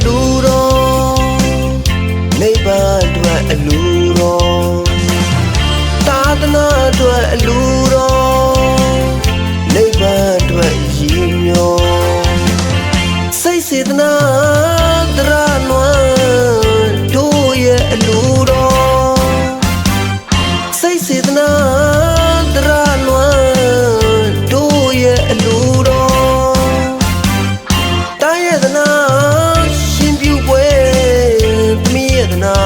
လူတော်နိဗ္ဗာန်အတွက်အလူတော်သာသနာအတွက်အလူတော်နိဗ္ဗာန်အတွက်ရည်ညွှန်းစိတ်စေတနာတရနွမ်းတို့ရဲ့အလူတော်စိတ်စေတနာတရနွမ်းတို့ရဲ့အလူတော်တာယတနာရှင်ပြုပွဲသမီးယတနာ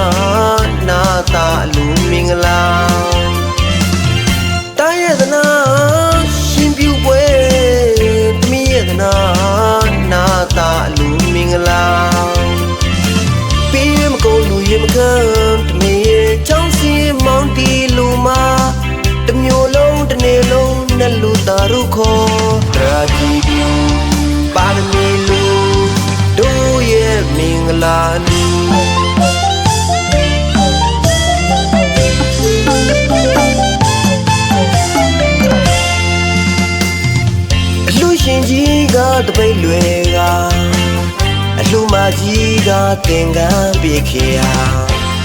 နာတာအလူမင်္ဂလာတာယတနာရှင်ပြုပွဲသမီးယတနာနာတာအလူမင်္ဂလာပြီးမကုန်လူရမကံတမီးချောင်းစီမောင်းတီလူမာတမျိုးလုံးတစ်နေ့လုံးနဲ့လူသားတို့ခေါ်ရာကြည်ပြူပါရမီလူတို့ရဲ့မင်္ဂလာလူအလှရှင်ကြီးကတပိတ်လွယ်ကအလှမကြီးကသင်္ကန်းပြေခေယာ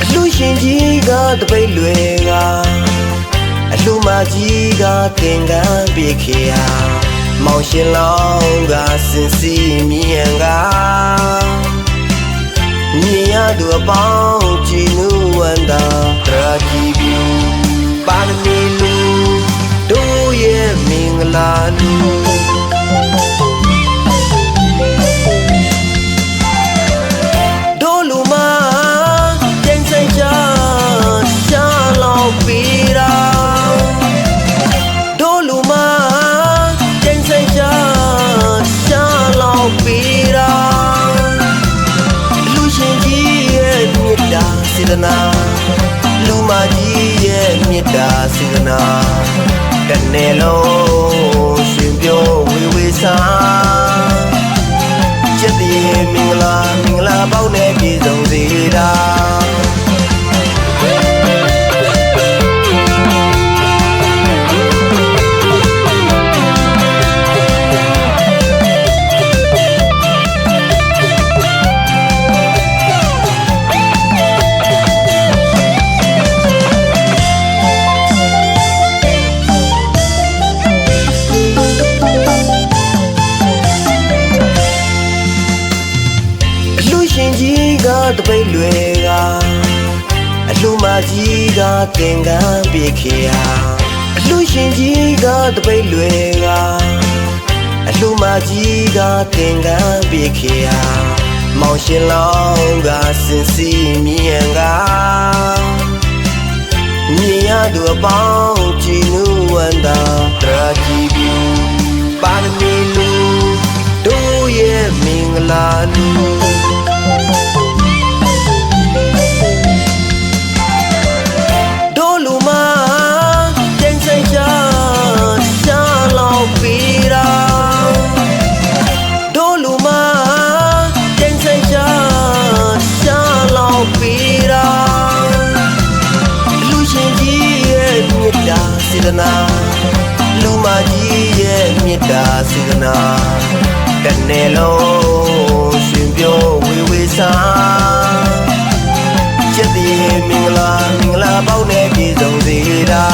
အလှရှင်ကြီးကတပိတ်လွယ်ကအလှမကြီးကသင်္ကန်းပြေခေယာမောင်ရှင်လောင်းကစင်စီမြင်ကမြင်ရသူအပေါင်းကြည်နူးဝန္တာတရာကြည်ပြူပါရမီလူတို့ရဲ့မင်္ဂလာလူတို့လူမကျင်းစိတ်ချရှာလောင်ပြီးတာတို့လူမကျင်းစိတ်ချရှာလောင်ပြီးတာလူရှင်ကြီးရဲ့မေတ္တာစေတနာလူမကြီးရဲ့မေတ္တာစေတနာတစ်နေ့လုံးရှင်ပြောဝေဝေစားကျက်တည်းမင်္ဂလာပေါင်းနဲ့ပြည့်စုံစေတာရှင်ကြီးကတပိတ်လွယ်ကအလှမကြီးကသင်္ကန်းပြေခေယာအလှရှင်ကြီးကတပိတ်လွယ်ကအလှမကြီးကသင်္ကန်းပြေခေယာမောင်ရှင်လောင်းကစင်စီမြင်ကမြင်ရသူအပေါင်းကြည်နူးဝန္တာတရာကြည်ပြူပါရမီလူတို့ရဲ့မင်္ဂလာလူတို့လူမကျင်းစိတ်ချရှာလောင်ပြီးတာတို့လူမကျင်းစိတ်ချရှာလောင်ပြီးတာလူရှင်ကြီးရဲ့မေတ္တာစေတနာလူမကြီးရဲ့မေတ္တာစေတနာတစ်နေ့လုံးရှင်ပြောဝေဝေစားကျက်တည်းမင်္ဂလာပေါင်းနဲ့ပြည့်စုံစေတာ